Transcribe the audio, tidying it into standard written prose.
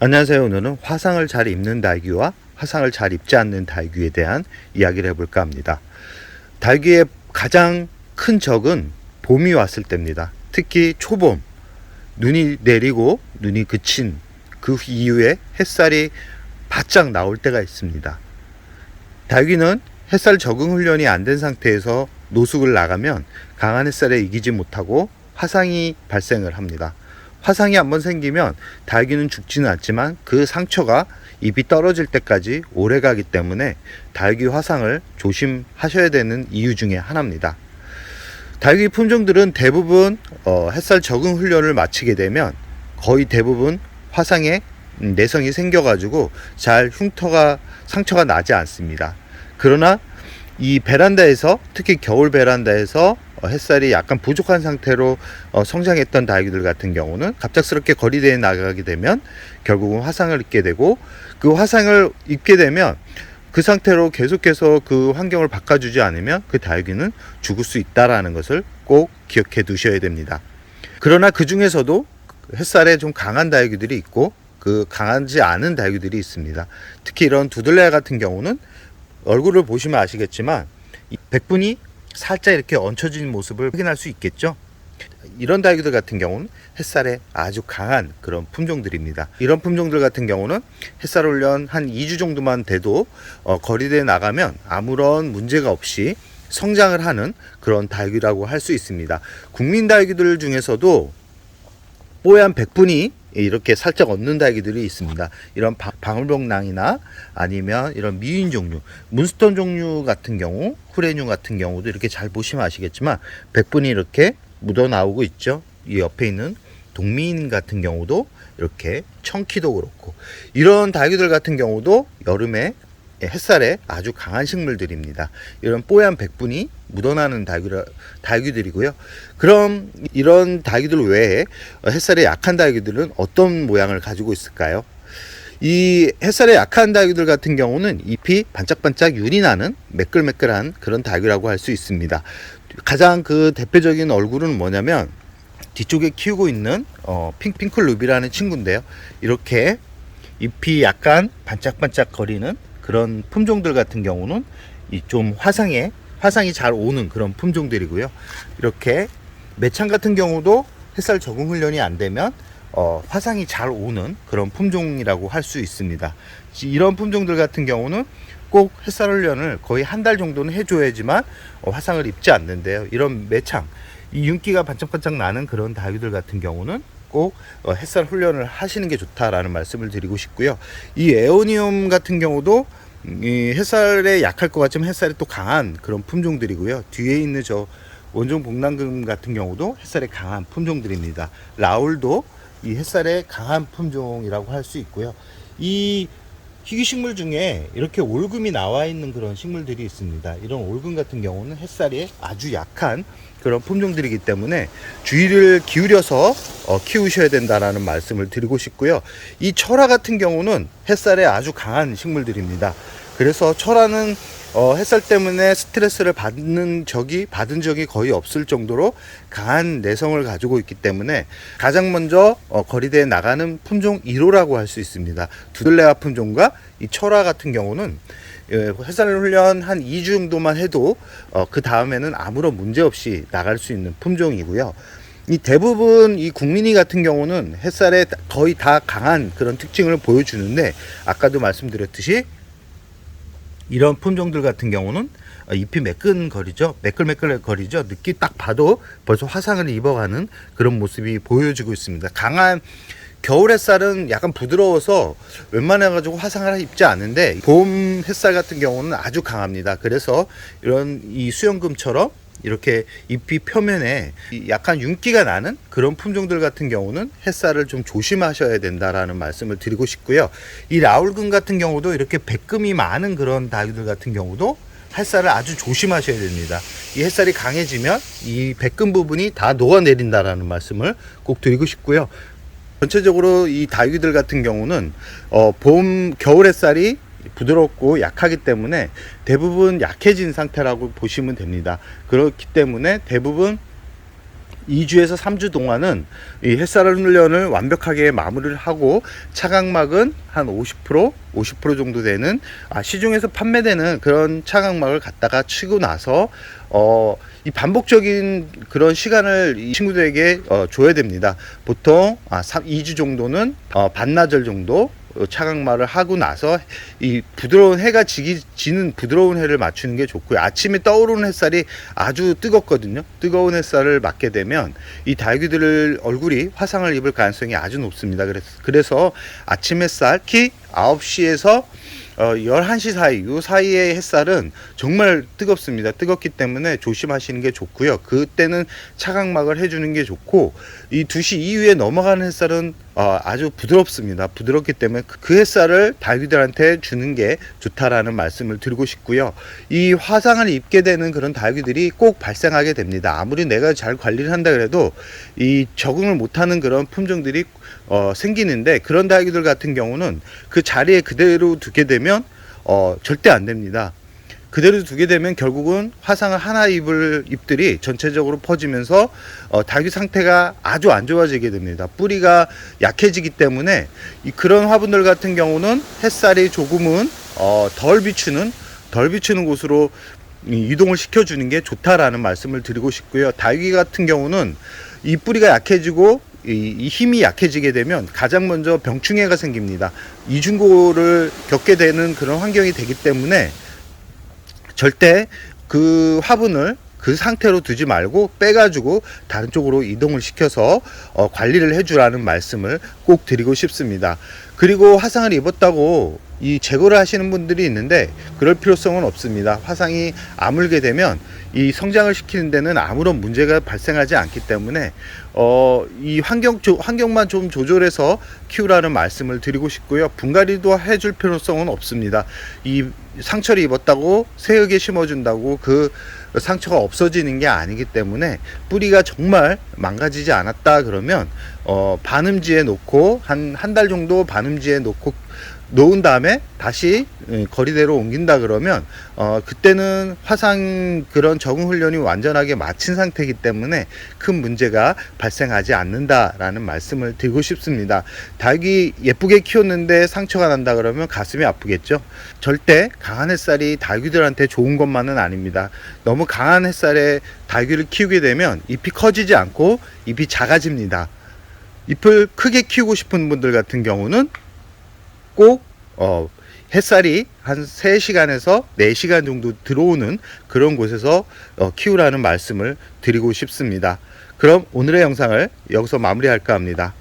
안녕하세요. 오늘은 화상을 잘 입는 달귀와 화상을 잘 입지 않는 달귀에 대한 이야기를 해볼까 합니다. 달귀의 가장 큰 적은 봄이 왔을 때입니다. 특히 초봄, 눈이 내리고 눈이 그친 그 이후에 햇살이 바짝 나올 때가 있습니다. 달귀는 햇살 적응 훈련이 안 된 상태에서 노숙을 나가면 강한 햇살에 이기지 못하고 화상이 발생을 합니다. 화상이 한번 생기면 달귀는 죽지는 않지만 그 상처가 잎이 떨어질 때까지 오래 가기 때문에 달귀 화상을 조심하셔야 되는 이유 중에 하나입니다. 달귀 품종들은 대부분 햇살 적응 훈련을 마치게 되면 거의 대부분 화상에 내성이 생겨가지고 잘 상처가 나지 않습니다. 그러나 이 베란다에서, 특히 겨울 베란다에서 햇살이 약간 부족한 상태로 성장했던 달귀들 같은 경우는 갑작스럽게 거리대에 나가게 되면 결국은 화상을 입게 되고, 그 화상을 입게 되면 그 상태로 계속해서 그 환경을 바꿔주지 않으면 그 달귀는 죽을 수 있다라는 것을 꼭 기억해 두셔야 됩니다. 그러나 그 중에서도 햇살에 좀 강한 달귀들이 있고 그 강하지 않은 달귀들이 있습니다. 특히 이런 두들레 같은 경우는 얼굴을 보시면 아시겠지만 이 백분이 살짝 이렇게 얹혀진 모습을 확인할 수 있겠죠. 이런 달귀들 같은 경우는 햇살에 아주 강한 그런 품종들입니다. 이런 품종들 같은 경우는 햇살 훈련 한 2주 정도만 돼도 거리대에 나가면 아무런 문제가 없이 성장을 하는 그런 달귀라고 할 수 있습니다. 국민 달귀들 중에서도 뽀얀 백분이 이렇게 살짝 얹는 달귀들이 있습니다. 이런 방울병낭이나 아니면 이런 미인 종류, 문스톤 종류 같은 경우, 후레뇽 같은 경우도 이렇게 잘 보시면 아시겠지만 백분이 이렇게 묻어 나오고 있죠. 이 옆에 있는 동미인 같은 경우도 이렇게 청키도 그렇고, 이런 달귀들 같은 경우도 여름에 햇살에 아주 강한 식물들입니다. 이런 뽀얀 백분이 묻어나는 달귀들이고요. 그럼 이런 달귀들 외에 햇살에 약한 달귀들은 어떤 모양을 가지고 있을까요? 이 햇살에 약한 달귀들 같은 경우는 잎이 반짝반짝 윤이 나는 매끌매끌한 그런 달귀라고 할 수 있습니다. 가장 그 대표적인 얼굴은 뭐냐면 뒤쪽에 키우고 있는 핑크 루비라는 친구인데요. 이렇게 잎이 약간 반짝반짝 거리는 그런 품종들 같은 경우는 좀 화상이 잘 오는 그런 품종들이고요. 이렇게 매창 같은 경우도 햇살 적응 훈련이 안 되면 화상이 잘 오는 그런 품종이라고 할 수 있습니다. 이런 품종들 같은 경우는 꼭 햇살 훈련을 거의 한 달 정도는 해줘야지만 화상을 입지 않는데요. 이런 매창, 이 윤기가 반짝반짝 나는 그런 달귀들 같은 경우는 꼭 햇살 훈련을 하시는 게 좋다라는 말씀을 드리고 싶고요. 이 에오니움 같은 경우도 이 햇살에 약할 것 같지만 햇살에 또 강한 그런 품종들이고요. 뒤에 있는 저 원종 복랑금 같은 경우도 햇살에 강한 품종들입니다. 라울도 이 햇살에 강한 품종이라고 할 수 있고요. 이 희귀식물 중에 이렇게 올금이 나와 있는 그런 식물들이 있습니다. 이런 올금 같은 경우는 햇살에 아주 약한 그런 품종들이기 때문에 주의를 기울여서 키우셔야 된다라는 말씀을 드리고 싶고요. 이 철화 같은 경우는 햇살에 아주 강한 식물들입니다. 그래서 철화는 햇살 때문에 스트레스를 받은 적이 거의 없을 정도로 강한 내성을 가지고 있기 때문에 가장 먼저 거리대에 나가는 품종 1호라고 할 수 있습니다. 두들레아 품종과 이 철화 같은 경우는 햇살 훈련 한 2주 정도만 해도 그 다음에는 아무런 문제 없이 나갈 수 있는 품종이고요. 이 대부분 이 국민이 같은 경우는 햇살에 거의 다 강한 그런 특징을 보여주는데, 아까도 말씀드렸듯이 이런 품종들 같은 경우는 잎이 매끌매끌거리죠. 느낌 딱 봐도 벌써 화상을 입어가는 그런 모습이 보여지고 있습니다. 강한 겨울 햇살은 약간 부드러워서 웬만해가지고 화상을 입지 않는데, 봄 햇살 같은 경우는 아주 강합니다. 그래서 이런 이 수영금처럼 이렇게 잎이 표면에 약간 윤기가 나는 그런 품종들 같은 경우는 햇살을 좀 조심하셔야 된다라는 말씀을 드리고 싶고요. 이 라울금 같은 경우도 이렇게 백금이 많은 그런 달귀들 같은 경우도 햇살을 아주 조심하셔야 됩니다. 이 햇살이 강해지면 이 백금 부분이 다 녹아내린다라는 말씀을 꼭 드리고 싶고요. 전체적으로 이 달귀들 같은 경우는 겨울 햇살이 부드럽고 약하기 때문에 대부분 약해진 상태라고 보시면 됩니다. 그렇기 때문에 대부분 2주에서 3주 동안은 이 햇살 훈련을 완벽하게 마무리를 하고 차각막은 한 50% 정도 되는 시중에서 판매되는 그런 차각막을 갖다가 치고 나서 이 반복적인 그런 시간을 이 친구들에게 줘야 됩니다. 보통 2주 정도는 반나절 정도 차각막을 하고 나서 이 부드러운 해가 지는 부드러운 해를 맞추는 게 좋고요. 아침에 떠오르는 햇살이 아주 뜨겁거든요. 뜨거운 햇살을 맞게 되면 이 닭귀들 얼굴이 화상을 입을 가능성이 아주 높습니다. 그래서 아침 햇살 특히 9시에서 11시 사이, 요 사이의 햇살은 정말 뜨겁습니다. 뜨겁기 때문에 조심하시는 게 좋고요. 그때는 차각막을 해주는 게 좋고, 이 2시 이후에 넘어가는 햇살은 아주 부드럽습니다. 부드럽기 때문에 그 햇살을 닭귀들한테 주는 게 좋다라는 말씀을 드리고 싶고요. 이 화상을 입게 되는 그런 닭귀들이 꼭 발생하게 됩니다. 아무리 내가 잘 관리를 한다 그래도 이 적응을 못하는 그런 품종들이 생기는데, 그런 닭귀들 같은 경우는 그 자리에 그대로 두게 되면 절대 안 됩니다. 그대로 두게 되면 결국은 화상을 하나 입을 잎들이 전체적으로 퍼지면서 닭귀 상태가 아주 안 좋아지게 됩니다. 뿌리가 약해지기 때문에 그런 화분들 같은 경우는 햇살이 조금은 덜 비추는 곳으로 이동을 시켜주는 게 좋다라는 말씀을 드리고 싶고요. 닭귀 같은 경우는 이 뿌리가 약해지고 이 힘이 약해지게 되면 가장 먼저 병충해가 생깁니다. 이중고를 겪게 되는 그런 환경이 되기 때문에 절대 그 화분을 그 상태로 두지 말고 빼가지고 다른 쪽으로 이동을 시켜서 관리를 해주라는 말씀을 꼭 드리고 싶습니다. 그리고 화상을 입었다고 이 제거를 하시는 분들이 있는데 그럴 필요성은 없습니다. 화상이 아물게 되면 이 성장을 시키는 데는 아무런 문제가 발생하지 않기 때문에 이 환경만 좀 조절해서 키우라는 말씀을 드리고 싶고요. 분갈이도 해줄 필요성은 없습니다. 이 상처를 입었다고 새흙에 심어준다고 그 상처가 없어지는 게 아니기 때문에, 뿌리가 정말 망가지지 않았다 그러면 반음지에 놓고 한 달 정도 반음지에 놓은 다음에 다시 거리대로 옮긴다 그러면 그때는 화상 그런 적응 훈련이 완전하게 마친 상태이기 때문에 큰 문제가 발생하지 않는다라는 말씀을 드리고 싶습니다. 닭이 예쁘게 키웠는데 상처가 난다 그러면 가슴이 아프겠죠. 절대 강한 햇살이 닭귀들한테 좋은 것만은 아닙니다. 너무 강한 햇살에 닭귀를 키우게 되면 잎이 커지지 않고 잎이 작아집니다. 잎을 크게 키우고 싶은 분들 같은 경우는 꼭 햇살이 한 3시간에서 4시간 정도 들어오는 그런 곳에서 키우라는 말씀을 드리고 싶습니다. 그럼 오늘의 영상을 여기서 마무리할까 합니다.